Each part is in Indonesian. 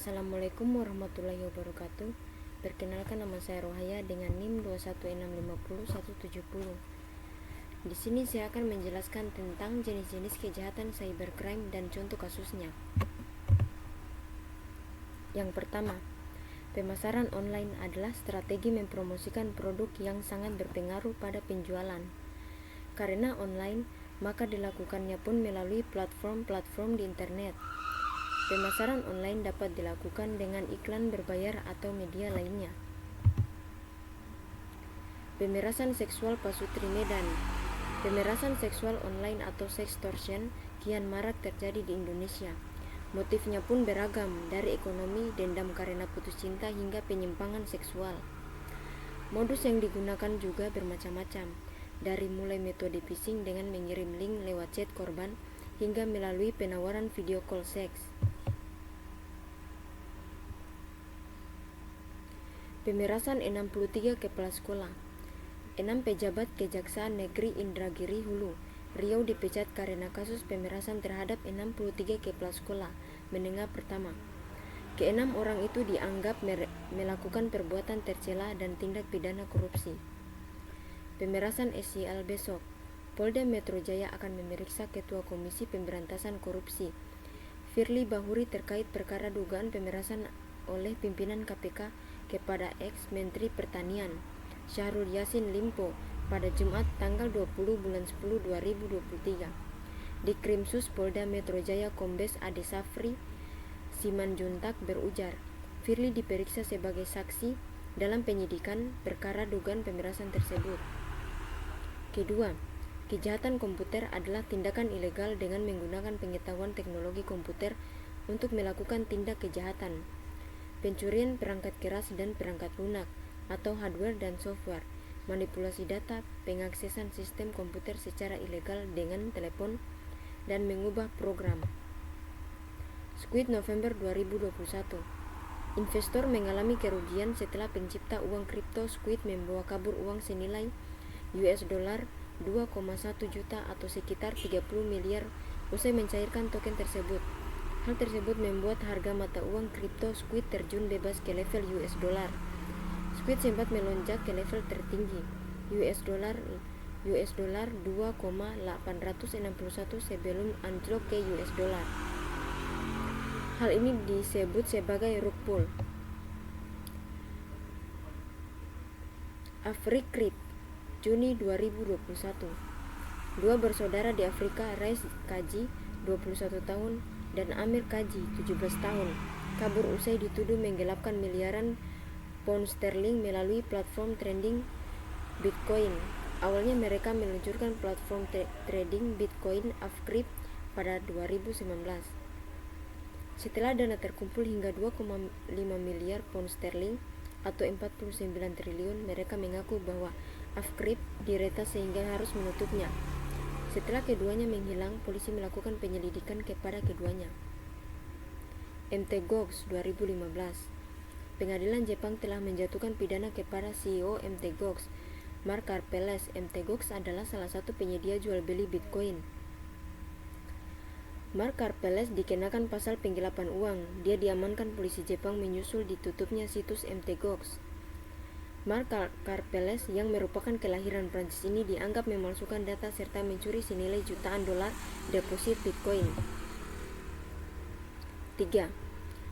Assalamualaikum warahmatullahi wabarakatuh. Perkenalkan, nama saya Rohaya dengan NIM 21650-170. Di sini saya akan menjelaskan tentang jenis-jenis kejahatan cybercrime dan contoh kasusnya. Yang pertama, pemasaran online adalah strategi mempromosikan produk yang sangat berpengaruh pada penjualan. Karena online, maka dilakukannya pun melalui platform-platform di internet. Pemasaran online dapat dilakukan dengan iklan berbayar atau media lainnya. Pemerasan seksual pasutri Medan. Pemerasan seksual online atau sextortion kian marak terjadi di Indonesia. Motifnya pun beragam, dari ekonomi, dendam karena putus cinta, hingga penyimpangan seksual. Modus yang digunakan juga bermacam-macam, dari mulai metode phishing dengan mengirim link lewat chat korban, hingga melalui penawaran video call seks. Pemerasan 63 kepala sekolah. 6 pejabat Kejaksaan Negeri Indragiri Hulu, Riau dipecat karena kasus pemerasan terhadap 63 kepala sekolah menengah pertama. Keenam orang itu dianggap melakukan perbuatan tercela dan tindak pidana korupsi. Pemerasan SIL besok. Polda Metro Jaya akan memeriksa Ketua Komisi Pemberantasan Korupsi, Firly Bahuri, terkait perkara dugaan pemerasan oleh pimpinan KPK kepada ex-Menteri Pertanian, Syahrul Yassin Limpo, pada Jumat tanggal 20 bulan 10 2023. Di Krimsus Polda Metro Jaya, Kombes Ade Safri Simanjuntak berujar, Firly diperiksa sebagai saksi dalam penyidikan perkara dugaan pemerasan tersebut. Kedua, kejahatan komputer adalah tindakan ilegal dengan menggunakan pengetahuan teknologi komputer untuk melakukan tindak kejahatan. Pencurian perangkat keras dan perangkat lunak atau hardware dan software, manipulasi data, pengaksesan sistem komputer secara ilegal dengan telepon, dan mengubah program. Squid November 2021. Investor mengalami kerugian setelah pencipta uang kripto Squid membawa kabur uang senilai $2,1 juta atau sekitar 30 miliar usai mencairkan token tersebut. Hal tersebut membuat harga mata uang kripto Squid terjun bebas ke level $. Squid sempat melonjak ke level tertinggi $2,861 sebelum anjlok ke $. Hal ini disebut sebagai rug pull. Afrikrip, Juni 2021. Dua bersaudara di Afrika, Rais Kaji 21 tahun dan Amir Kaji 17 tahun, kabur usai dituduh menggelapkan miliaran pound sterling melalui platform trading Bitcoin. Awalnya mereka meluncurkan platform trading Bitcoin Afrikrip pada 2019. Setelah dana terkumpul hingga 2,5 miliar pound sterling atau 49 triliun, mereka mengaku bahwa Afrikrip diretas sehingga harus menutupnya. Setelah keduanya menghilang, polisi melakukan penyelidikan kepada keduanya. Mt. Gox 2015. Pengadilan Jepang telah menjatuhkan pidana kepada CEO Mt. Gox, Mark Karpeles. Mt. Gox adalah salah satu penyedia jual beli Bitcoin. Mark Karpeles dikenakan pasal penggelapan uang. Dia diamankan polisi Jepang menyusul ditutupnya situs Mt. Gox. Mark Karpeles, yang merupakan kelahiran Prancis ini, dianggap memalsukan data serta mencuri senilai jutaan dolar deposit Bitcoin. 3.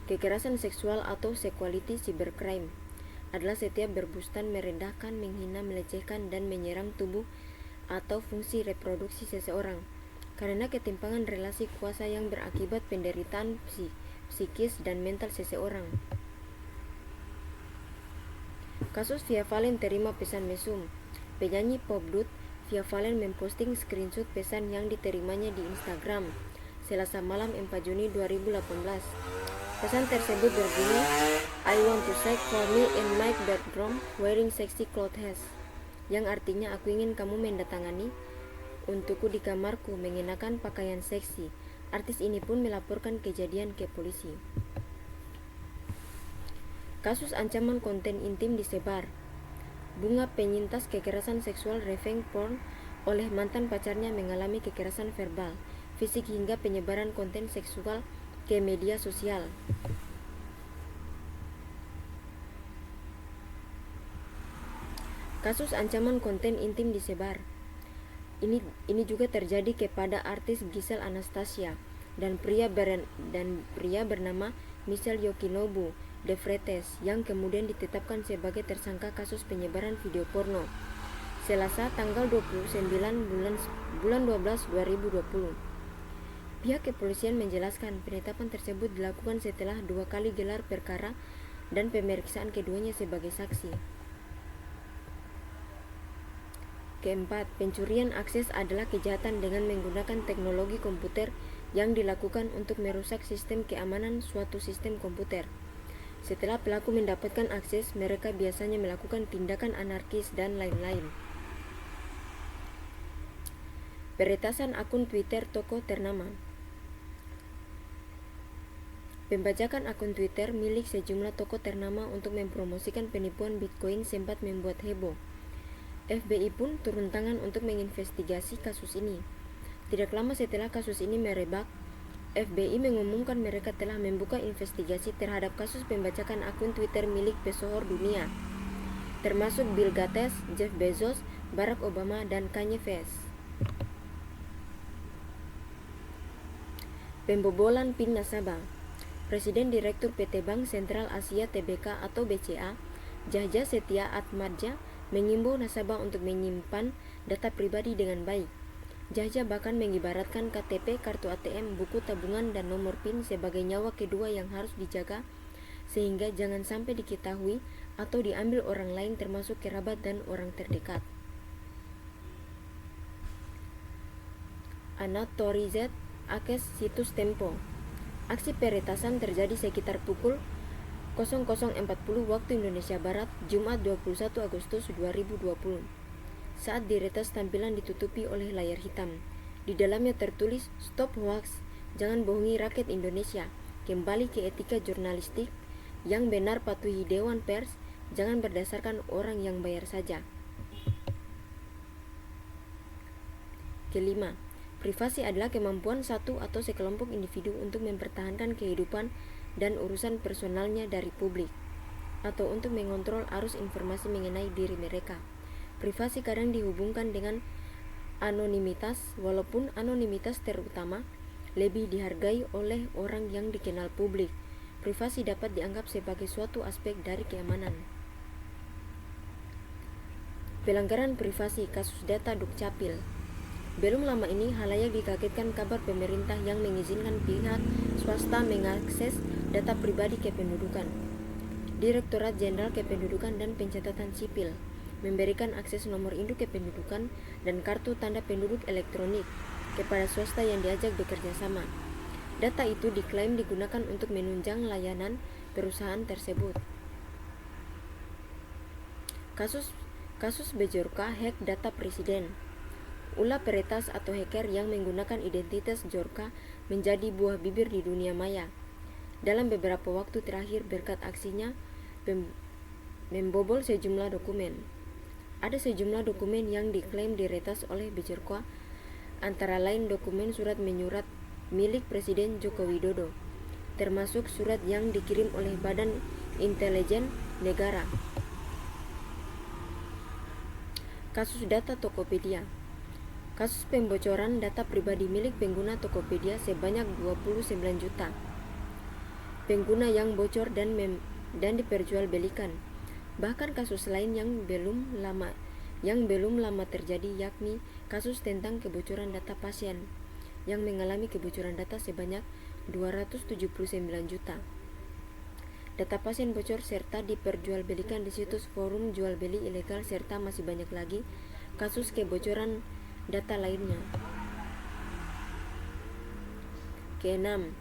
Kekerasan seksual atau sexuality cybercrime adalah setiap berbustan, merendahkan, menghina, melecehkan, dan menyerang tubuh atau fungsi reproduksi seseorang karena ketimpangan relasi kuasa yang berakibat penderitaan psikis dan mental seseorang. Kasus Via Valen terima pesan mesum. Penyanyi pop dude Via Valen memposting screenshot pesan yang diterimanya di Instagram Selasa malam 4 Juni 2018. Pesan tersebut berbunyi, I want to sex for me in my bedroom wearing sexy clothes, yang artinya aku ingin kamu mendatangani untukku di kamarku mengenakan pakaian seksi. Artis ini pun melaporkan kejadian ke polisi. Kasus ancaman konten intim disebar. Bunga penyintas kekerasan seksual revenge porn oleh mantan pacarnya mengalami kekerasan verbal, fisik hingga penyebaran konten seksual ke media sosial. Kasus ancaman konten intim disebar. Ini juga terjadi kepada artis Giselle Anastasia dan pria bernama Michelle Yokinobu De Freitas yang kemudian ditetapkan sebagai tersangka kasus penyebaran video porno. Selasa tanggal 29 bulan 12 2020. Pihak kepolisian menjelaskan penetapan tersebut dilakukan setelah 2 kali gelar perkara dan pemeriksaan keduanya sebagai saksi. Keempat, pencurian akses adalah kejahatan dengan menggunakan teknologi komputer yang dilakukan untuk merusak sistem keamanan suatu sistem komputer. Setelah pelaku mendapatkan akses, mereka biasanya melakukan tindakan anarkis dan lain-lain. Peretasan akun Twitter tokoh ternama. Pembajakan akun Twitter milik sejumlah tokoh ternama untuk mempromosikan penipuan Bitcoin sempat membuat heboh. FBI pun turun tangan untuk menginvestigasi kasus ini. Tidak lama setelah kasus ini merebak, FBI mengumumkan mereka telah membuka investigasi terhadap kasus pembajakan akun Twitter milik pesohor dunia, termasuk Bill Gates, Jeff Bezos, Barack Obama, dan Kanye West. Pembobolan PIN nasabah. Presiden Direktur PT Bank Sentral Asia Tbk atau BCA, Jahja Setia Atmadja, mengimbau nasabah untuk menyimpan data pribadi dengan baik. Jahja bahkan mengibaratkan KTP, kartu ATM, buku tabungan, dan nomor PIN sebagai nyawa kedua yang harus dijaga sehingga jangan sampai diketahui atau diambil orang lain termasuk kerabat dan orang terdekat. Anatorizet Akes situs Tempo. Aksi peretasan terjadi sekitar pukul 00.40 waktu Indonesia Barat, Jumat 21 Agustus 2020. Saat diretas tampilan ditutupi oleh layar hitam. Di dalamnya tertulis, "Stop hoax, jangan bohongi rakyat Indonesia, kembali ke etika jurnalistik, yang benar patuhi Dewan Pers, jangan berdasarkan orang yang bayar saja." Kelima, privasi adalah kemampuan satu atau sekelompok individu untuk mempertahankan kehidupan dan urusan personalnya dari publik, atau untuk mengontrol arus informasi mengenai diri mereka. Privasi kadang dihubungkan dengan anonimitas, walaupun anonimitas terutama lebih dihargai oleh orang yang dikenal publik. Privasi dapat dianggap sebagai suatu aspek dari keamanan. Pelanggaran privasi kasus data Dukcapil. Belum lama ini, halayak dikagetkan kabar pemerintah yang mengizinkan pihak swasta mengakses data pribadi kependudukan. Direktorat Jenderal Kependudukan dan Pencatatan Sipil memberikan akses nomor induk kependudukan dan kartu tanda penduduk elektronik kepada swasta yang diajak bekerja sama. Data itu diklaim digunakan untuk menunjang layanan perusahaan tersebut. Kasus Bejorka hack data presiden. Ulah peretas atau hacker yang menggunakan identitas Jorka menjadi buah bibir di dunia maya dalam beberapa waktu terakhir berkat aksinya membobol sejumlah dokumen. Ada sejumlah dokumen yang diklaim diretas oleh Bejorka, antara lain dokumen surat menyurat milik Presiden Joko Widodo, termasuk surat yang dikirim oleh Badan Intelijen Negara. Kasus data Tokopedia. Kasus pembocoran data pribadi milik pengguna Tokopedia sebanyak 29 juta pengguna yang bocor dan diperjualbelikan. Bahkan kasus lain yang belum lama terjadi, yakni kasus tentang kebocoran data pasien yang mengalami kebocoran data sebanyak 279 juta. Data pasien bocor serta diperjualbelikan di situs forum jual beli ilegal, serta masih banyak lagi kasus kebocoran data lainnya. Keenam,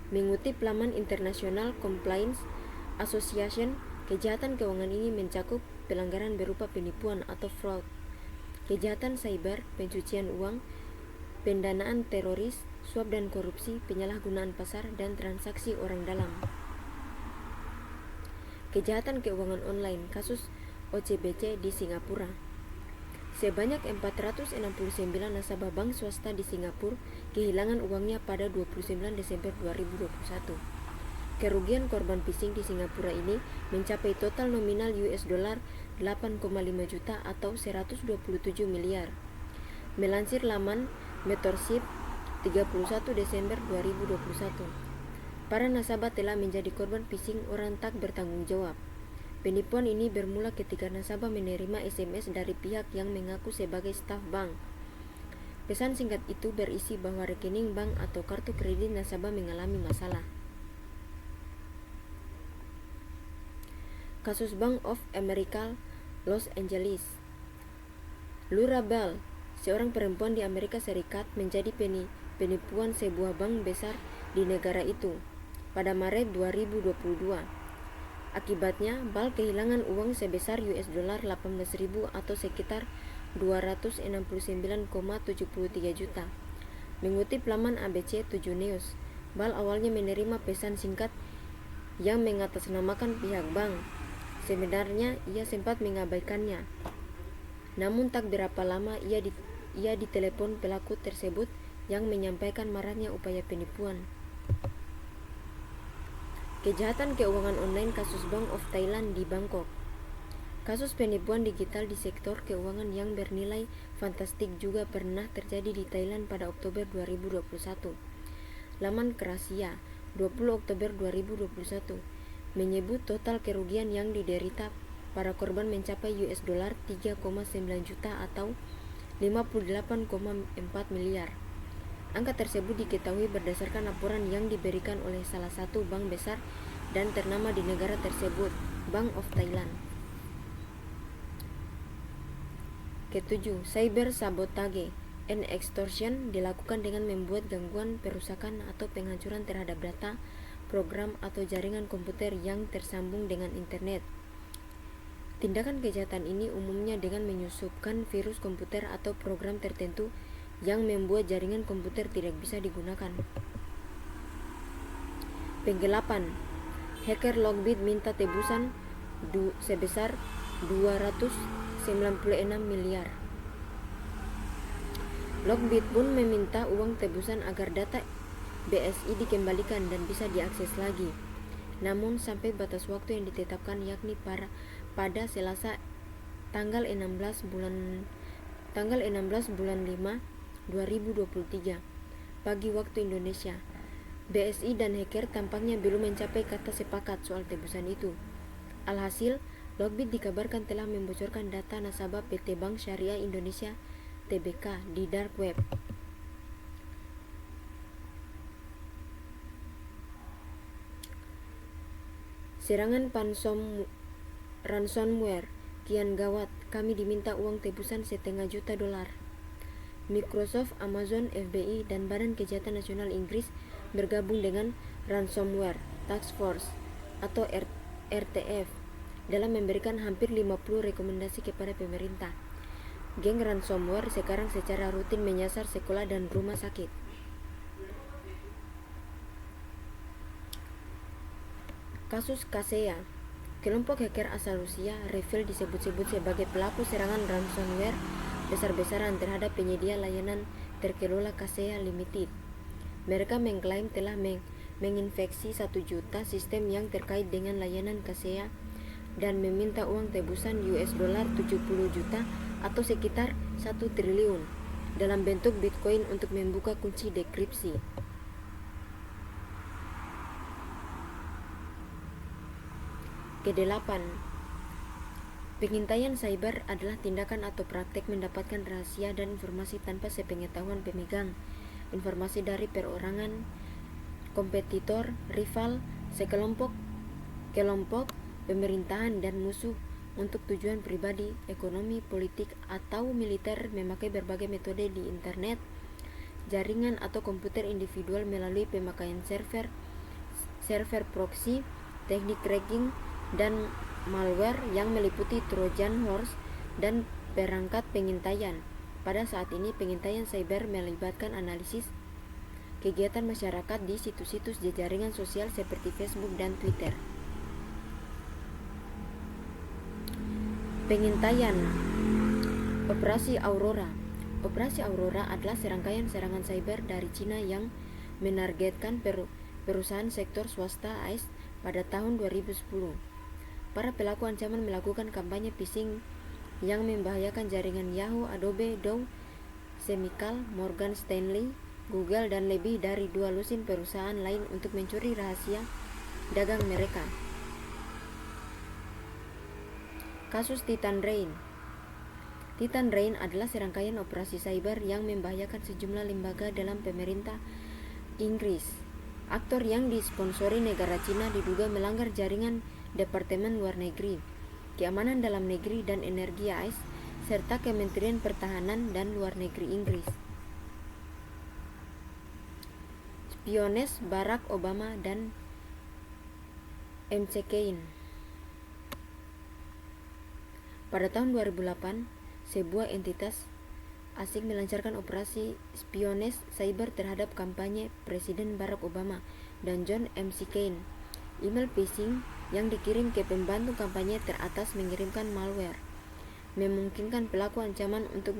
mengutip laman International Compliance Association, kejahatan keuangan ini mencakup pelanggaran berupa penipuan atau fraud, kejahatan cyber, pencucian uang, pendanaan teroris, suap dan korupsi, penyalahgunaan pasar, dan transaksi orang dalam. Kejahatan keuangan online, kasus OCBC di Singapura. Sebanyak 469 nasabah bank swasta di Singapura kehilangan uangnya pada 29 Desember 2021. Kerugian korban phishing di Singapura ini mencapai total nominal US dollar 8,5 juta atau 127 miliar. Melansir laman Mentorship 31 Desember 2021. Para nasabah telah menjadi korban phishing orang tak bertanggung jawab. Penipuan ini bermula ketika nasabah menerima SMS dari pihak yang mengaku sebagai staf bank. Pesan singkat itu berisi bahwa rekening bank atau kartu kredit nasabah mengalami masalah. Kasus Bank of America Los Angeles. Laura Bell, seorang perempuan di Amerika Serikat, menjadi penipuan sebuah bank besar di negara itu pada Maret 2022. Akibatnya, Bell kehilangan uang sebesar $18.000 atau sekitar 269,73 juta. Mengutip laman ABC 7 News, Bell awalnya menerima pesan singkat yang mengatasnamakan pihak bank. Sebenarnya ia sempat mengabaikannya. Namun tak berapa lama ia ditelepon pelaku tersebut yang menyampaikan maraknya upaya penipuan. Kejahatan keuangan online kasus Bank of Thailand di Bangkok. Kasus penipuan digital di sektor keuangan yang bernilai fantastik juga pernah terjadi di Thailand pada Oktober 2021. Laman Krasia 20 Oktober 2021 menyebut total kerugian yang diderita para korban mencapai $3,9 juta atau 58,4 miliar. Angka tersebut diketahui berdasarkan laporan yang diberikan oleh salah satu bank besar dan ternama di negara tersebut, Bank of Thailand. Ketujuh, cyber sabotage and extortion dilakukan dengan membuat gangguan, perusakan atau penghancuran terhadap data, program atau jaringan komputer yang tersambung dengan internet. Tindakan kejahatan ini umumnya dengan menyusupkan virus komputer atau program tertentu yang membuat jaringan komputer tidak bisa digunakan. Penggelapan. Hacker Lockbit minta tebusan sebesar 296 miliar. Lockbit pun meminta uang tebusan agar data BSI dikembalikan dan bisa diakses lagi. Namun sampai batas waktu yang ditetapkan yakni pada Selasa tanggal 16 bulan 5 2023 pagi waktu Indonesia, BSI dan hacker tampaknya belum mencapai kata sepakat soal tebusan itu. Alhasil, Lockbit dikabarkan telah membocorkan data nasabah PT Bank Syariah Indonesia (TBK) di dark web. Serangan ransomware kian gawat, kami diminta uang tebusan $1,5 juta. Microsoft, Amazon, FBI, dan Badan Kejahatan Nasional Inggris bergabung dengan Ransomware Task Force atau RTF dalam memberikan hampir 50 rekomendasi kepada pemerintah. Geng ransomware sekarang secara rutin menyasar sekolah dan rumah sakit. Kasus Kaseya. Kelompok hacker asal Rusia, REvil, disebut-sebut sebagai pelaku serangan ransomware besar-besaran terhadap penyedia layanan terkelola Kaseya Limited. Mereka mengklaim telah menginfeksi 1 juta sistem yang terkait dengan layanan Kaseya dan meminta uang tebusan $70 juta atau sekitar 1 triliun dalam bentuk Bitcoin untuk membuka kunci dekripsi. Kedelapan, pengintaian cyber adalah tindakan atau praktek mendapatkan rahasia dan informasi tanpa sepengetahuan pemegang informasi dari perorangan, kompetitor, rival, sekelompok, kelompok, pemerintahan, dan musuh untuk tujuan pribadi, ekonomi, politik, atau militer memakai berbagai metode di internet, jaringan atau komputer individual melalui pemakaian server proxy, teknik cracking, dan malware yang meliputi Trojan horse dan perangkat pengintaian. Pada saat ini, pengintaian cyber melibatkan analisis kegiatan masyarakat di situs-situs jaringan sosial seperti Facebook dan Twitter. Pengintaian. Operasi Aurora. Operasi Aurora adalah serangkaian serangan cyber dari Cina yang menargetkan perusahaan sektor swasta AS pada tahun 2010. Para pelaku ancaman melakukan kampanye phishing yang membahayakan jaringan Yahoo, Adobe, Dow Chemical, Morgan Stanley, Google, dan lebih dari 2 lusin perusahaan lain untuk mencuri rahasia dagang mereka. Kasus Titan Rain. Titan Rain adalah serangkaian operasi cyber yang membahayakan sejumlah lembaga dalam pemerintah Inggris. Aktor yang disponsori negara Cina diduga melanggar jaringan Departemen Luar Negeri, Keamanan Dalam Negeri dan Energi AS, serta Kementerian Pertahanan dan Luar Negeri Inggris. Spiones Barack Obama dan McCain. Pada tahun 2008, sebuah entitas asing melancarkan operasi spiones cyber terhadap kampanye Presiden Barack Obama dan John McCain. Email phishing yang dikirim ke pembantu kampanye teratas mengirimkan malware, memungkinkan pelaku ancaman untuk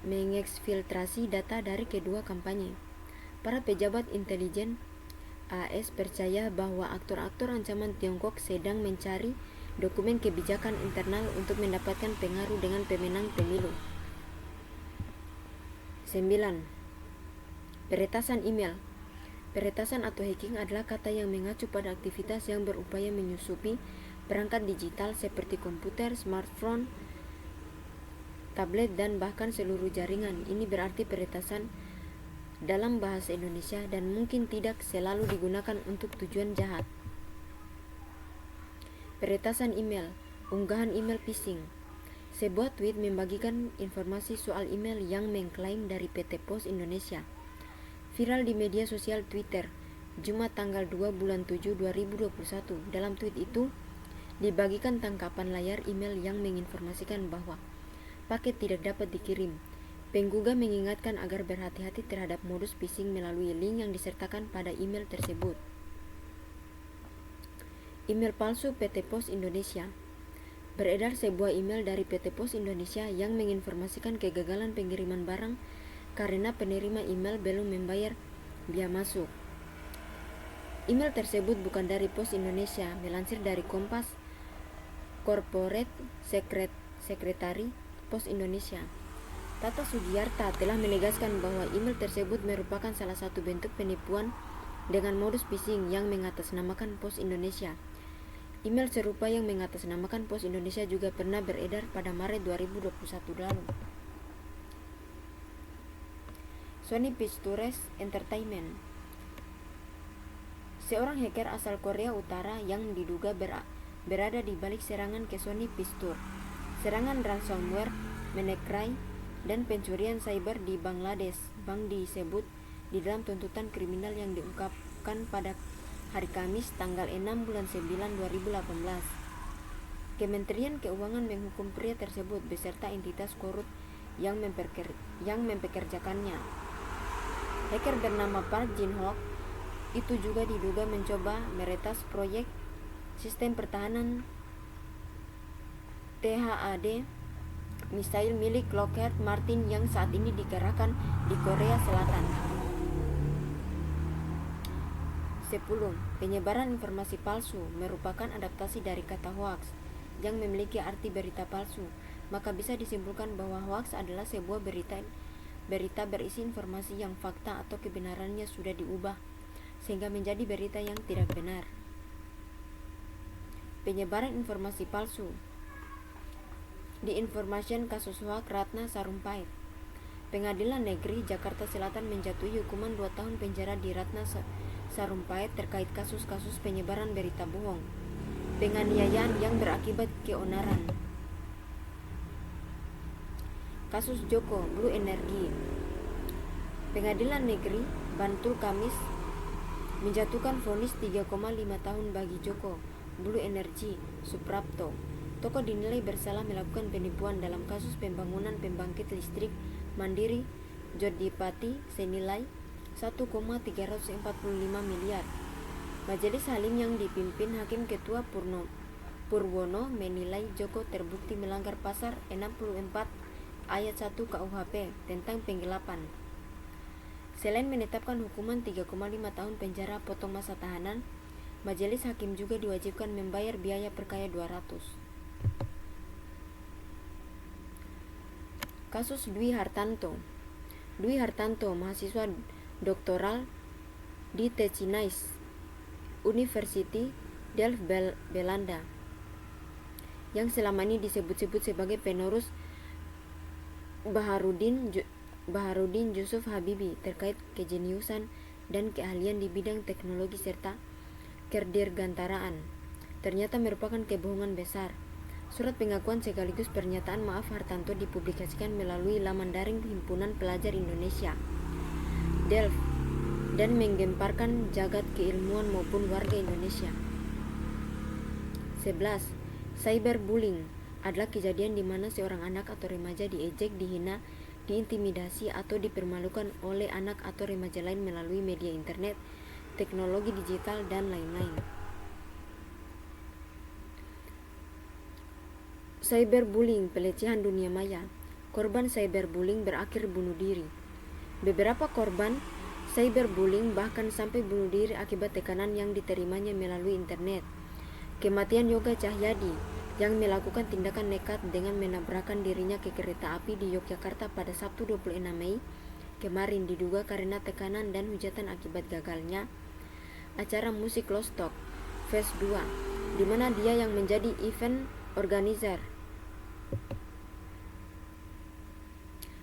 mengekfiltrasi data dari kedua kampanye. Para pejabat intelijen AS percaya bahwa aktor-aktor ancaman Tiongkok sedang mencari dokumen kebijakan internal untuk mendapatkan pengaruh dengan pemenang pemilu. 9. Peretasan email. Peretasan atau hacking adalah kata yang mengacu pada aktivitas yang berupaya menyusupi perangkat digital seperti komputer, smartphone, tablet, dan bahkan seluruh jaringan. Ini berarti peretasan dalam bahasa Indonesia dan mungkin tidak selalu digunakan untuk tujuan jahat. Peretasan email, unggahan email phishing. Sebuah tweet membagikan informasi soal email yang mengklaim dari PT Pos Indonesia. Viral di media sosial Twitter, Jumat tanggal 2 bulan 7 2021. Dalam tweet itu, dibagikan tangkapan layar email yang menginformasikan bahwa paket tidak dapat dikirim. Pengguna mengingatkan agar berhati-hati terhadap modus phishing melalui link yang disertakan pada email tersebut. Email palsu PT Pos Indonesia. Beredar sebuah email dari PT Pos Indonesia yang menginformasikan kegagalan pengiriman barang karena penerima email belum membayar biaya masuk. Email tersebut bukan dari Pos Indonesia, melansir dari Kompas. Corporate Sekretari Pos Indonesia, Tata Sugiarta, telah menegaskan bahwa email tersebut merupakan salah satu bentuk penipuan dengan modus phishing yang mengatasnamakan Pos Indonesia. Email serupa yang mengatasnamakan Pos Indonesia juga pernah beredar pada Maret 2021 lalu. Sony Pictures Entertainment. Seorang hacker asal Korea Utara yang diduga berada di balik serangan ke Sony Pictures, serangan ransomware, menekrai, dan pencurian cyber di Bangladesh, Bank disebut di dalam tuntutan kriminal yang diungkapkan pada hari Kamis tanggal 6 bulan 9 2018. Kementerian Keuangan menghukum pria tersebut beserta entitas korup yang mempekerjakannya. Hacker bernama Park Jin-hock itu juga diduga mencoba meretas proyek sistem pertahanan THAAD misail milik Lockheed Martin yang saat ini dikerahkan di Korea Selatan. 10. Penyebaran informasi palsu merupakan adaptasi dari kata hoax yang memiliki arti berita palsu, maka bisa disimpulkan bahwa hoax adalah sebuah berita berisi informasi yang fakta atau kebenarannya sudah diubah sehingga menjadi berita yang tidak benar. Penyebaran informasi palsu. Di Information kasus hoax Ratna Sarumpait, Pengadilan Negeri Jakarta Selatan menjatuhi hukuman 2 tahun penjara di Ratna Sarumpait terkait kasus-kasus penyebaran berita bohong, penganiayaan yang berakibat keonaran. Kasus Joko Blue Energy. Pengadilan Negeri Bantul Kamis menjatuhkan vonis 3,5 tahun bagi Joko Blue Energy Suprapto. Toko dinilai bersalah melakukan penipuan dalam kasus pembangunan pembangkit listrik mandiri Jodipati senilai 1,345 miliar. Majelis Hakim yang dipimpin Hakim Ketua Purwono menilai Joko terbukti melanggar pasal 64 ayat 1 KUHP tentang penggelapan. Selain menetapkan hukuman 3,5 tahun penjara potong masa tahanan, Majelis hakim juga diwajibkan membayar biaya perkara 200. Kasus Dwi Hartanto. Dwi Hartanto, mahasiswa doktoral di Technische University Delft, Belanda, yang selama ini disebut-sebut sebagai penerus Baharudin Yusuf Habibie terkait kejeniusan dan keahlian di bidang teknologi serta kedirgantaraan, ternyata merupakan kebohongan besar. Surat pengakuan sekaligus pernyataan maaf Hartanto dipublikasikan melalui laman daring Himpunan Pelajar Indonesia Delft dan menggemparkan jagat keilmuan maupun warga Indonesia. 11. Cyberbullying adalah kejadian di mana seorang anak atau remaja diejek, dihina, diintimidasi atau dipermalukan oleh anak atau remaja lain melalui media internet, teknologi digital, dan lain-lain. Cyberbullying, pelecehan dunia maya. Korban cyberbullying berakhir bunuh diri. Beberapa korban cyberbullying bahkan sampai bunuh diri akibat tekanan yang diterimanya melalui internet. Kematian Yoga Cahyadi yang melakukan tindakan nekat dengan menabrakkan dirinya ke kereta api di Yogyakarta pada Sabtu 26 Mei kemarin diduga karena tekanan dan hujatan akibat gagalnya acara musik Lostock Fest 2, di mana dia yang menjadi event organizer.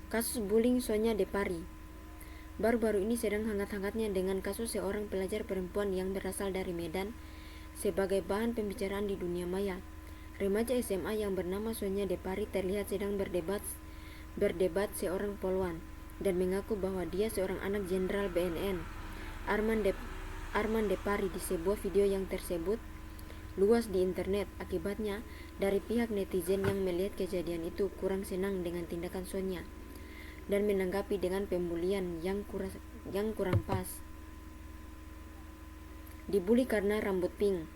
Kasus bullying Sonia Depari. Baru-baru ini sedang hangat-hangatnya dengan kasus seorang pelajar perempuan yang berasal dari Medan sebagai bahan pembicaraan di dunia maya. Remaja SMA yang bernama Sonia Depari terlihat sedang berdebat seorang polwan dan mengaku bahwa dia seorang anak Jenderal BNN Arman Depari di sebuah video yang tersebut luas di internet. Akibatnya, dari pihak netizen yang melihat kejadian itu kurang senang dengan tindakan Sonia dan menanggapi dengan pembulian yang kurang pas. Dibully karena rambut pink.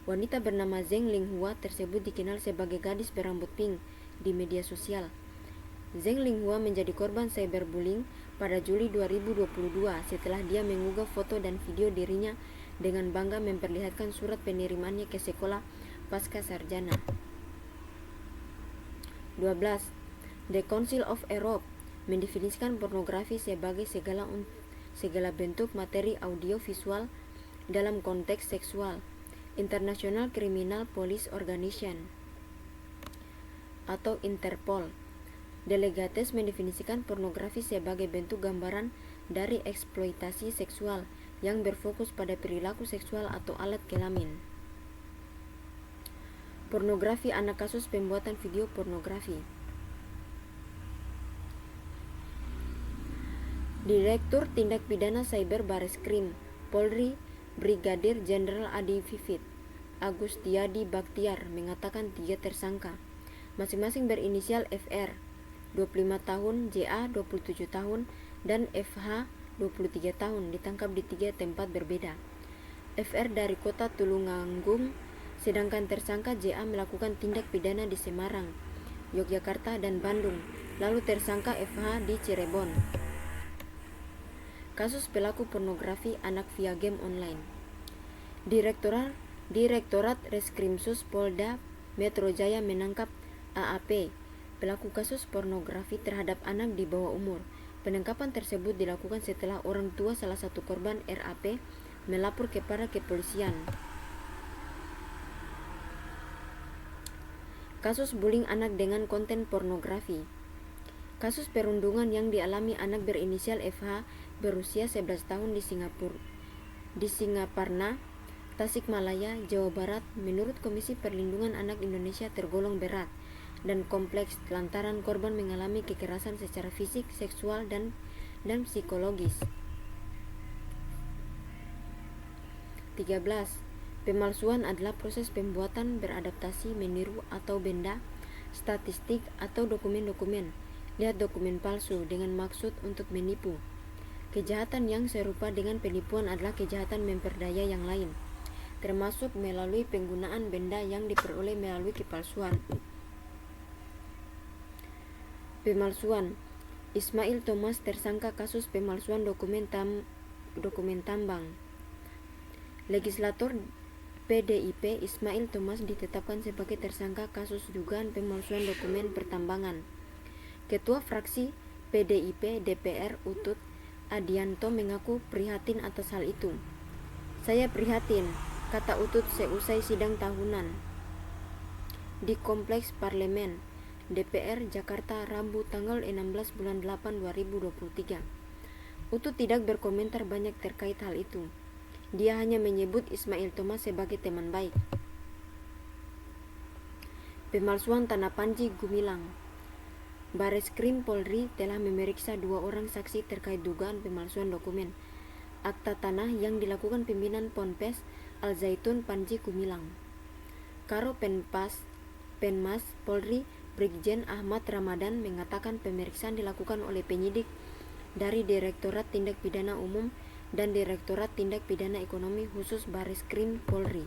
Wanita bernama Zheng Linghua tersebut dikenal sebagai gadis berambut pink di media sosial. Zheng Linghua menjadi korban cyberbullying pada Juli 2022 setelah dia mengunggah foto dan video dirinya dengan bangga memperlihatkan surat penerimaannya ke sekolah pasca sarjana. 12. The Council of Europe mendefinisikan pornografi sebagai segala bentuk materi audio visual dalam konteks seksual. International Criminal Police Organization atau Interpol Delegates mendefinisikan pornografi sebagai bentuk gambaran dari eksploitasi seksual yang berfokus pada perilaku seksual atau alat kelamin. Pornografi anak, kasus pembuatan video pornografi. Direktur Tindak Pidana Cyber Bareskrim Polri Brigadir Jenderal Adi Vivit Agustiadi Baktiar mengatakan 3 tersangka, masing-masing berinisial FR 25 tahun, JA 27 tahun, dan FH 23 tahun ditangkap di 3 tempat berbeda. FR dari kota Tulungagung, sedangkan tersangka JA melakukan tindak pidana di Semarang, Yogyakarta, dan Bandung, lalu tersangka FH di Cirebon. Kasus pelaku pornografi anak via game online. Direktorat Reskrimsus Polda Metro Jaya menangkap AAP, pelaku kasus pornografi terhadap anak di bawah umur. Penangkapan tersebut dilakukan setelah orang tua salah satu korban RAP melapor kepada kepolisian. Kasus bullying anak dengan konten pornografi. Kasus perundungan yang dialami anak berinisial FH berusia 11 tahun di Singaparna, Tasikmalaya, Jawa Barat, menurut Komisi Perlindungan Anak Indonesia tergolong berat dan kompleks lantaran korban mengalami kekerasan secara fisik, seksual, dan psikologis. 13. Pemalsuan adalah proses pembuatan beradaptasi, meniru atau benda, statistik, atau dokumen-dokumen. Lihat dokumen palsu dengan maksud untuk menipu. Kejahatan yang serupa dengan penipuan adalah kejahatan memperdaya yang lain, termasuk melalui penggunaan benda yang diperoleh melalui kepalsuan. Pemalsuan. Ismail Thomas tersangka kasus pemalsuan dokumen tambang. Legislator PDIP Ismail Thomas ditetapkan sebagai tersangka kasus dugaan pemalsuan dokumen pertambangan. Ketua fraksi PDIP DPR Utut Adianto mengaku prihatin atas hal itu. "Saya prihatin," kata Utut seusai sidang tahunan di Kompleks Parlemen DPR Jakarta Rabu tanggal 16 bulan 8 2023. Utut tidak berkomentar banyak terkait hal itu. Dia hanya menyebut Ismail Thomas sebagai teman baik. Pemalsuan Tanah Panji Gumilang. Bareskrim Polri telah memeriksa 2 orang saksi terkait dugaan pemalsuan dokumen akta tanah yang dilakukan pimpinan Ponpes Al Zaitun Panji Gumilang. Karo Penmas Polri Brigjen Ahmad Ramadan mengatakan pemeriksaan dilakukan oleh penyidik dari Direktorat Tindak Pidana Umum dan Direktorat Tindak Pidana Ekonomi Khusus Bareskrim Polri.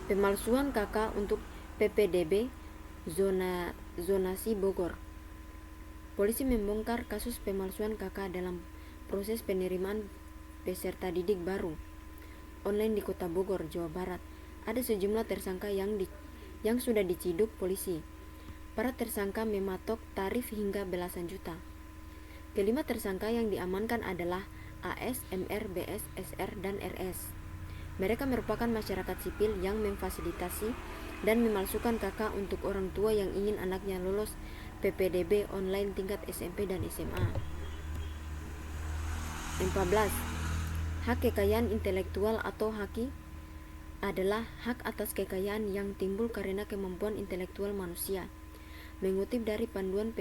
Pemalsuan KK untuk PPDB Zonasi Bogor. Polisi membongkar kasus pemalsuan KK dalam proses penerimaan peserta didik baru online di Kota Bogor, Jawa Barat. Ada sejumlah tersangka yang sudah diciduk polisi. Para tersangka mematok tarif hingga belasan juta. Kelima tersangka yang diamankan adalah AS, MR, BS, SR, dan RS. Mereka merupakan masyarakat sipil yang memfasilitasi dan memalsukan KK untuk orang tua yang ingin anaknya lolos PPDB online tingkat SMP dan SMA. 14. Hak kekayaan intelektual atau HAKI adalah hak atas kekayaan yang timbul karena kemampuan intelektual manusia. Mengutip dari Panduan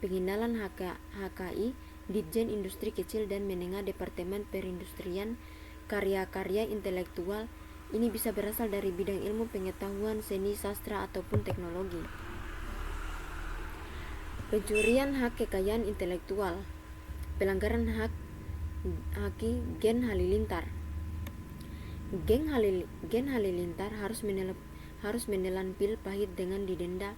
Pengenalan HKI Ditjen Industri Kecil dan Menengah Departemen Perindustrian, karya-karya intelektual ini bisa berasal dari bidang ilmu pengetahuan, seni, sastra, ataupun teknologi. Pencurian hak kekayaan intelektual. Pelanggaran hak HAKI Gen Halilintar. Gen Halilintar harus menelan pil pahit dengan didenda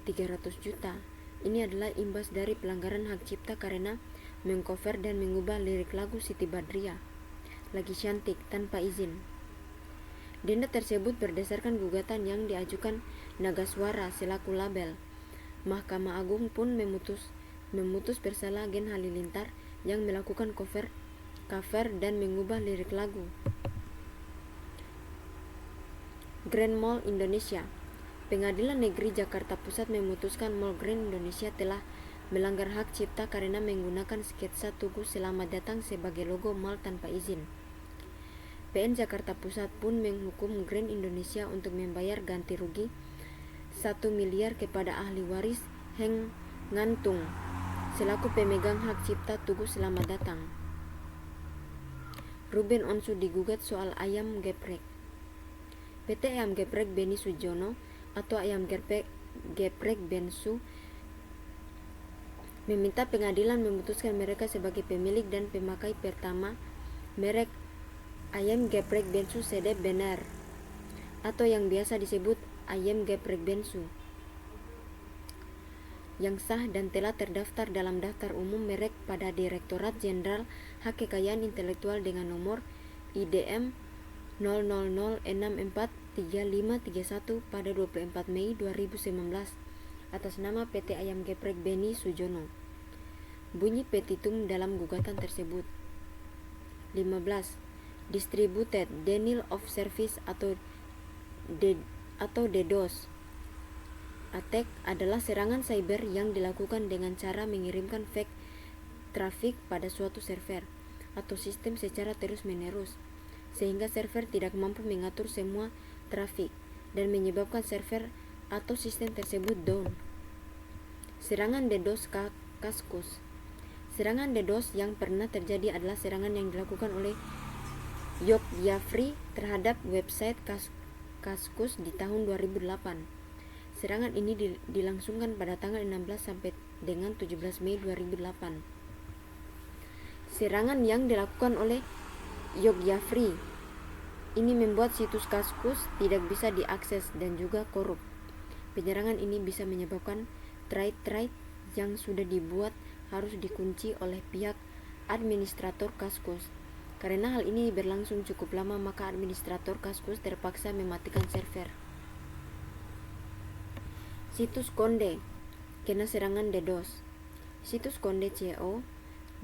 300 juta. Ini adalah imbas dari pelanggaran hak cipta karena mengcover dan mengubah lirik lagu Siti Badriah, Lagi Cantik, tanpa izin. Denda tersebut berdasarkan gugatan yang diajukan Nagaswara selaku label. Mahkamah Agung pun memutus bersalah Gen Halilintar yang melakukan cover dan mengubah lirik lagu. Grand Mall Indonesia. Pengadilan Negeri Jakarta Pusat memutuskan Mall Grand Indonesia telah melanggar hak cipta karena menggunakan sketsa Tugu Selamat Datang sebagai logo mall tanpa izin. PN Jakarta Pusat pun menghukum Grand Indonesia untuk membayar ganti rugi 1 miliar kepada ahli waris Heng Ngantung selaku pemegang hak cipta Tugu Selamat Datang. Ruben Onsu digugat soal ayam geprek. PT Ayam Geprek Beni Sujono atau Ayam Geprek Bensu meminta pengadilan memutuskan mereka sebagai pemilik dan pemakai pertama merek Ayam Geprek Bensu Sedep Benar atau yang biasa disebut Ayam Geprek Bensu, yang sah dan telah terdaftar dalam daftar umum merek pada Direktorat Jenderal Hak Kekayaan Intelektual dengan nomor IDM 0006435331 pada 24 Mei 2019 atas nama PT Ayam Geprek Beni Sujono. Bunyi petitum dalam gugatan tersebut. 15. Distributed Denial of Service atau DDoS. Attack adalah serangan cyber yang dilakukan dengan cara mengirimkan fake traffic pada suatu server atau sistem secara terus-menerus, sehingga server tidak mampu mengatur semua traffic dan menyebabkan server atau sistem tersebut down. Serangan DDoS Kaskus. Serangan DDoS yang pernah terjadi adalah serangan yang dilakukan oleh Yogyakarta terhadap website Kaskus di tahun 2008. Serangan ini dilangsungkan pada tanggal 16 sampai dengan 17 Mei 2008. Serangan yang dilakukan oleh Yogyakarta ini membuat situs Kaskus tidak bisa diakses dan juga korup. Penyerangan ini bisa menyebabkan thread yang sudah dibuat harus dikunci oleh pihak administrator Kaskus Karena hal ini berlangsung cukup lama, maka administrator Kaskus terpaksa mematikan server. Situs Conde kena serangan DDoS. Situs Conde.co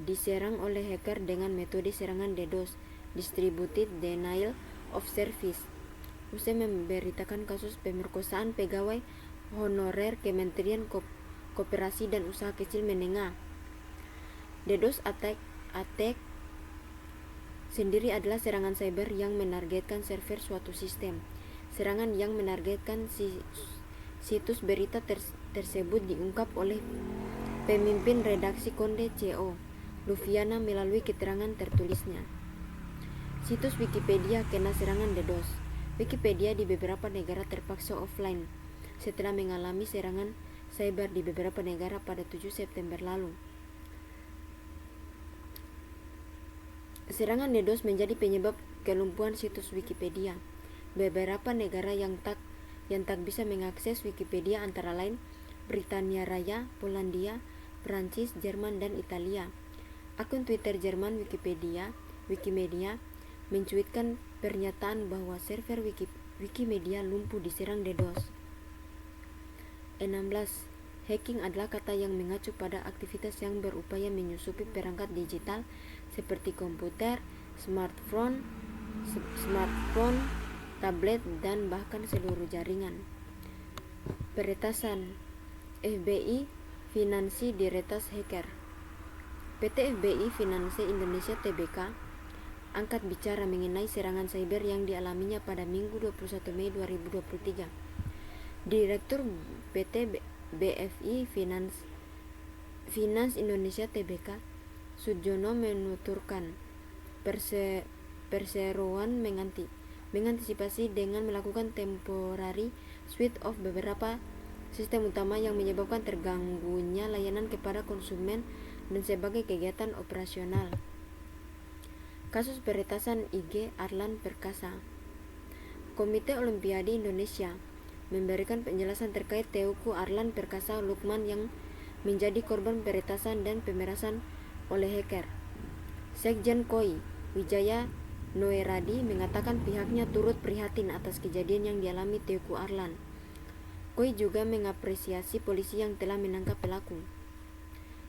diserang oleh hacker dengan metode serangan DDoS, Distributed Denial of Service. Usai memberitakan kasus pemerkosaan pegawai honorer Kementerian Koperasi dan Usaha Kecil Menengah. DDoS attack sendiri adalah serangan cyber yang menargetkan server suatu sistem. Serangan yang menargetkan situs berita tersebut diungkap oleh pemimpin redaksi Conde.co, Lufiana, melalui keterangan tertulisnya. Situs Wikipedia kena serangan DDoS. Wikipedia di beberapa negara terpaksa offline setelah mengalami serangan cyber di beberapa negara pada 7 September lalu. Serangan DDoS menjadi penyebab kelumpuhan situs Wikipedia. Beberapa negara yang tak bisa mengakses Wikipedia antara lain Britania Raya, Polandia, Prancis, Jerman, dan Italia. Akun Twitter Jerman Wikimedia mencuitkan pernyataan bahwa server Wikimedia lumpuh diserang DDoS. 16. Hacking adalah kata yang mengacu pada aktivitas yang berupaya menyusupi perangkat digital seperti komputer, smartphone, tablet, dan bahkan seluruh jaringan. Peretasan. FBI Finansi diretas hacker. PT FBI Finansi Indonesia Tbk angkat bicara mengenai serangan cyber yang dialaminya pada Minggu 21 Mei 2023. Direktur PT BFI Finans Indonesia Tbk, Sudjono, menuturkan perseroan mengantisipasi dengan melakukan temporary switch off beberapa sistem utama yang menyebabkan terganggunya layanan kepada konsumen dan sebagai kegiatan operasional. Kasus peretasan IG Arlan Perkasa. Komite Olimpiade Indonesia memberikan penjelasan terkait Teuku Arlan Perkasa Lukman yang menjadi korban peretasan dan pemerasan oleh hacker. Sekjen KOI Wijaya Noeradi mengatakan pihaknya turut prihatin atas kejadian yang dialami Teuku Arlan. KOI juga mengapresiasi polisi yang telah menangkap pelaku.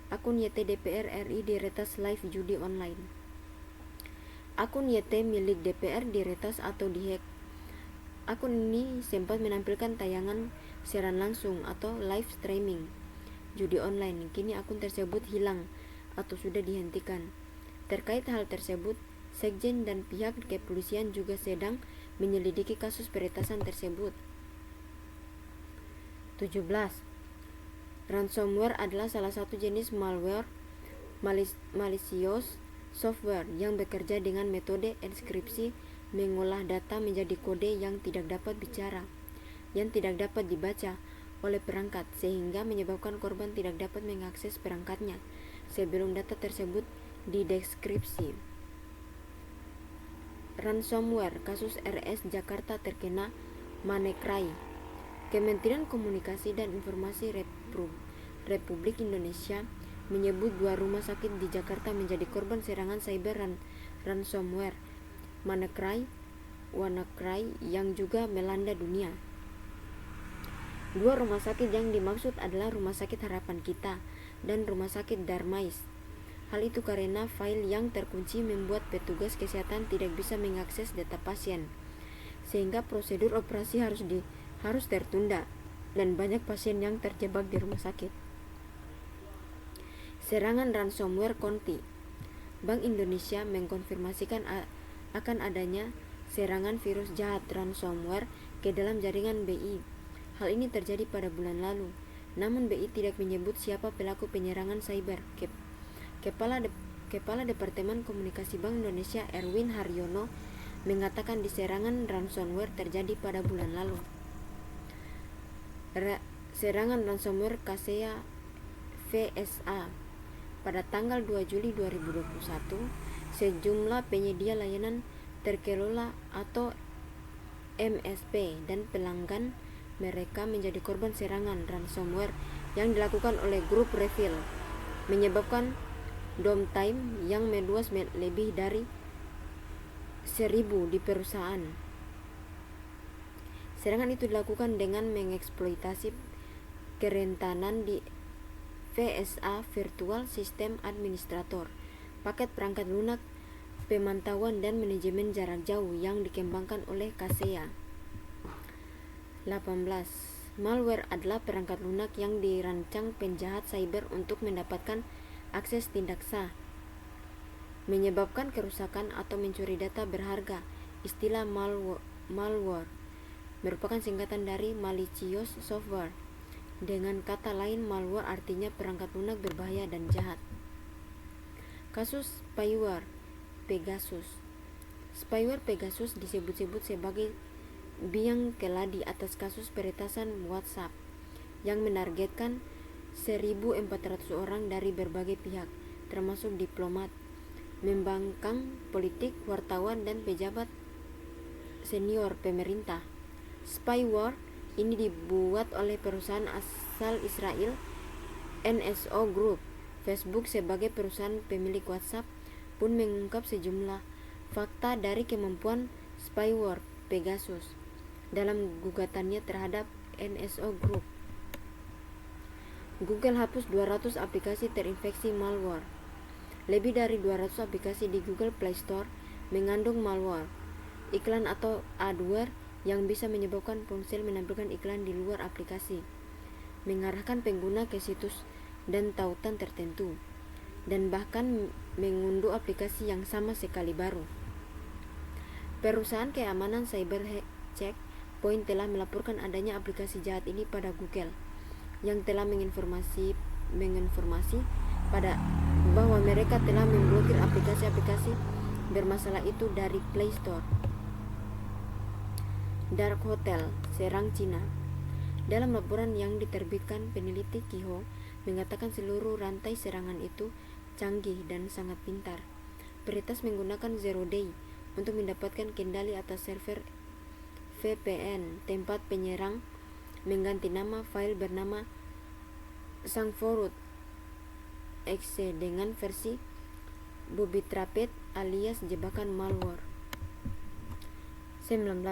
Akun YT DPR RI diretas live judi online. Akun YT milik DPR diretas atau dihack. Akun ini sempat menampilkan tayangan siaran langsung atau live streaming judi online. Kini akun tersebut hilang atau sudah dihentikan. Terkait hal tersebut, Sekjen dan pihak kepolisian juga sedang menyelidiki kasus peretasan tersebut. 17. Ransomware adalah salah satu jenis malware malicious software yang bekerja dengan metode enskripsi, mengolah data menjadi kode yang tidak dapat dibaca oleh perangkat, sehingga menyebabkan korban tidak dapat mengakses perangkatnya sebelum data tersebut dideskripsi. Ransomware. Kasus RS Jakarta terkena Manecry. Kementerian Komunikasi dan Informasi Republik Indonesia menyebut 2 rumah sakit di Jakarta menjadi korban serangan cyber ransomware WannaCry yang juga melanda dunia. 2 rumah sakit yang dimaksud adalah Rumah Sakit Harapan Kita dan Rumah Sakit Darmais. Hal itu karena file yang terkunci membuat petugas kesehatan tidak bisa mengakses data pasien, sehingga prosedur operasi harus tertunda dan banyak pasien yang terjebak di rumah sakit. Serangan ransomware Konti. Bank Indonesia mengkonfirmasikan akan adanya serangan virus jahat ransomware ke dalam jaringan BI. Hal ini terjadi pada bulan lalu, namun BI tidak menyebut siapa pelaku penyerangan cyber. Kepala Departemen Komunikasi Bank Indonesia Erwin Haryono mengatakan serangan ransomware terjadi pada bulan lalu. Serangan ransomware Kaseya VSA. Pada tanggal 2 Juli 2021, sejumlah penyedia layanan terkelola atau MSP dan pelanggan mereka menjadi korban serangan ransomware yang dilakukan oleh grup Reveal, menyebabkan downtime yang meluas lebih dari 1.000 di perusahaan. Serangan itu dilakukan dengan mengeksploitasi kerentanan di VSA Virtual System Administrator, paket perangkat lunak pemantauan dan manajemen jarak jauh yang dikembangkan oleh Kaseya. 18. Malware adalah perangkat lunak yang dirancang penjahat cyber untuk mendapatkan akses tidak sah, menyebabkan kerusakan atau mencuri data berharga. Istilah malware merupakan singkatan dari malicious software. Dengan kata lain, malware artinya perangkat lunak berbahaya dan jahat. Kasus spyware Pegasus. Spyware Pegasus disebut-sebut sebagai biang keladi atas kasus peretasan WhatsApp yang menargetkan 1.400 orang dari berbagai pihak, termasuk diplomat, membangkang politik, wartawan, dan pejabat senior pemerintah. Spyware ini dibuat oleh perusahaan asal Israel, NSO Group. Facebook sebagai perusahaan pemilik WhatsApp pun mengungkap sejumlah fakta dari kemampuan spyware Pegasus dalam gugatannya terhadap NSO Group. Google hapus 200 aplikasi terinfeksi malware. Lebih dari 200 aplikasi di Google Play Store mengandung malware, iklan atau adware yang bisa menyebabkan ponsel menampilkan iklan di luar aplikasi, mengarahkan pengguna ke situs dan tautan tertentu, dan bahkan mengunduh aplikasi yang sama sekali baru. Perusahaan keamanan cyber Check Point telah melaporkan adanya aplikasi jahat ini pada Google, yang telah menginformasi pada bahwa mereka telah memblokir aplikasi-aplikasi bermasalah itu dari Play Store. Dark Hotel, Serang Cina. Dalam laporan yang diterbitkan, peneliti Kiho mengatakan seluruh rantai serangan itu canggih dan sangat pintar. Peretas menggunakan Zero Day untuk mendapatkan kendali atas server VPN. Tempat penyerang mengganti nama file bernama Sangforut.exe dengan versi booby-trapped alias jebakan malware. 19.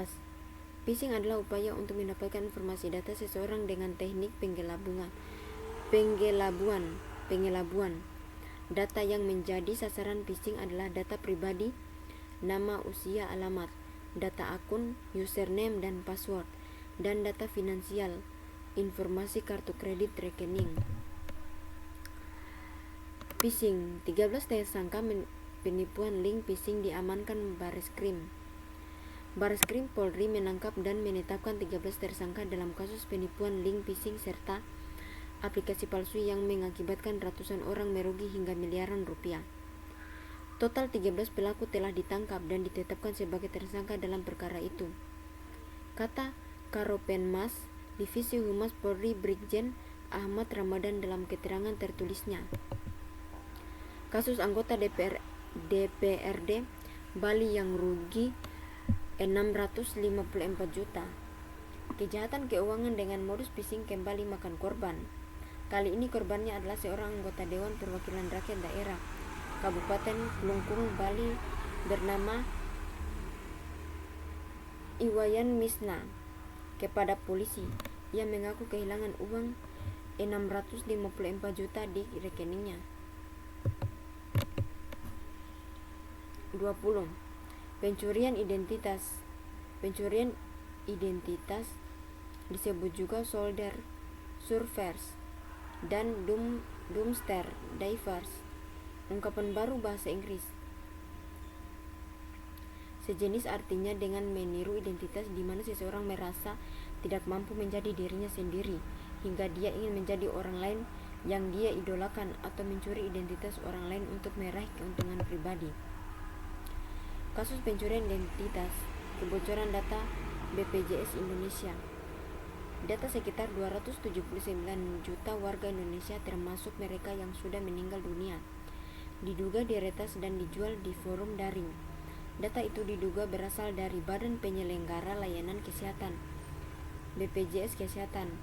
Phishing adalah upaya untuk mendapatkan informasi data seseorang dengan teknik penggelabuan. Data yang menjadi sasaran phishing adalah data pribadi, nama, usia, alamat, data akun, username dan password, dan data finansial, informasi kartu kredit rekening. Phishing. 13 tersangka penipuan link phishing diamankan Bareskrim. Bareskrim Polri menangkap dan menetapkan 13 tersangka dalam kasus penipuan link phishing serta aplikasi palsu yang mengakibatkan ratusan orang merugi hingga miliaran rupiah. Total 13 pelaku telah ditangkap dan ditetapkan sebagai tersangka dalam perkara itu, kata Karopenmas Divisi Humas Polri Brigjen Ahmad Ramadan dalam keterangan tertulisnya. Kasus anggota DPRD Bali yang rugi 654 juta. Kejahatan keuangan dengan modus phishing kembali makan korban. Kali ini korbannya adalah seorang anggota Dewan Perwakilan Rakyat Daerah Kabupaten Klungkung, Bali bernama Iwayan Misna. Kepada polisi, ia mengaku kehilangan uang 654 juta di rekeningnya. 20. Pencurian identitas disebut juga soldier surfers dan dumpster divers, ungkapan baru bahasa Inggris. Sejenis artinya dengan meniru identitas di mana seseorang merasa tidak mampu menjadi dirinya sendiri hingga dia ingin menjadi orang lain yang dia idolakan atau mencuri identitas orang lain untuk meraih keuntungan pribadi. Kasus pencurian identitas, kebocoran data BPJS Indonesia. Data sekitar 279 juta warga Indonesia termasuk mereka yang sudah meninggal dunia diduga diretas dan dijual di forum daring. Data itu diduga berasal dari Badan Penyelenggara Layanan Kesehatan BPJS Kesehatan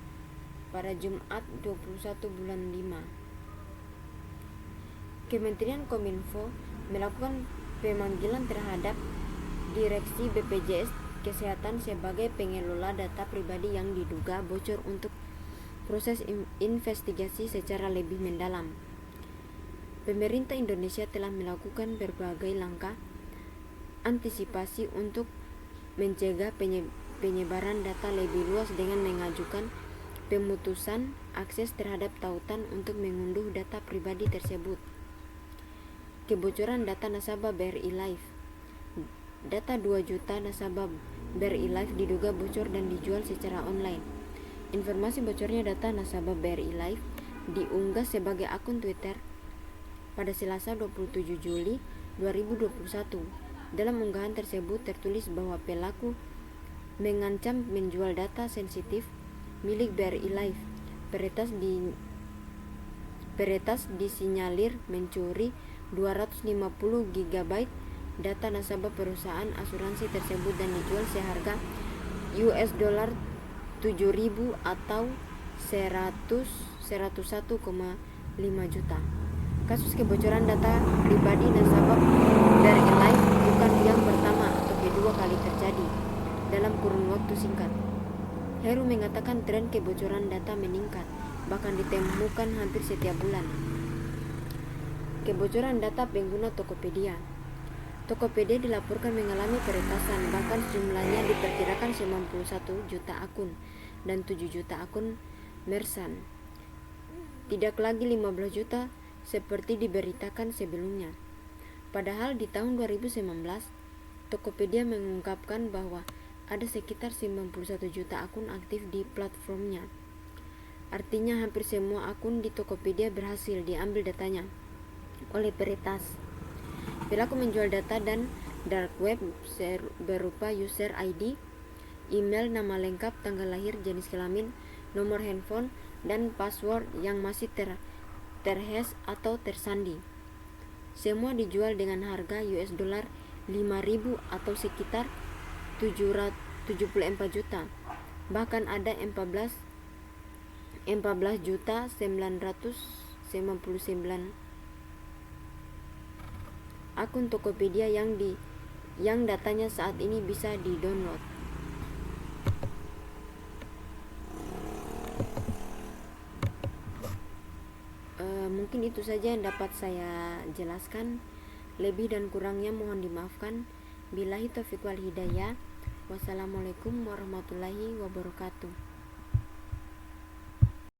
pada Jumat 21 bulan 5. Kementerian Kominfo melakukan pemanggilan terhadap Direksi BPJS Kesehatan sebagai pengelola data pribadi yang diduga bocor untuk proses investigasi secara lebih mendalam. Pemerintah Indonesia telah melakukan berbagai langkah antisipasi untuk mencegah penyebaran data lebih luas dengan mengajukan pemutusan akses terhadap tautan untuk mengunduh data pribadi tersebut. Kebocoran data nasabah BRI Life. Data 2 juta nasabah BRI Life diduga bocor dan dijual secara online. Informasi bocornya data nasabah BRI Life diunggah sebagai akun Twitter pada Selasa 27 Juli 2021. Dalam unggahan tersebut tertulis bahwa pelaku mengancam menjual data sensitif milik BRI Life. Peretas disinyalir mencuri 250 GB data nasabah perusahaan asuransi tersebut dan dijual seharga $7.000 atau 101,5 juta. Kasus kebocoran data pribadi nasabah BRI Life bukan yang pertama atau kedua kali terjadi dalam kurun waktu singkat. Heru mengatakan tren kebocoran data meningkat, bahkan ditemukan hampir setiap bulan. Kebocoran data pengguna Tokopedia. Tokopedia dilaporkan mengalami peretasan, bahkan jumlahnya diperkirakan 91 juta akun dan 7 juta akun merchant. Tidak lagi 15 juta seperti diberitakan sebelumnya. Padahal di tahun 2019, Tokopedia mengungkapkan bahwa ada sekitar 91 juta akun aktif di platformnya. Artinya hampir semua akun di Tokopedia berhasil diambil datanya oleh peretas. Pelaku menjual data dan dark web berupa user ID, email, nama lengkap, tanggal lahir, jenis kelamin, nomor handphone, dan password yang masih terhash atau tersandi. Semua dijual dengan harga $5.000 atau sekitar 74 juta. Bahkan ada 14.999 akun Tokopedia yang datanya saat ini bisa di-download. Mungkin itu saja yang dapat saya jelaskan. Lebih dan kurangnya mohon dimaafkan. Billahi taufiq wal hidayah. Wassalamualaikum warahmatullahi wabarakatuh.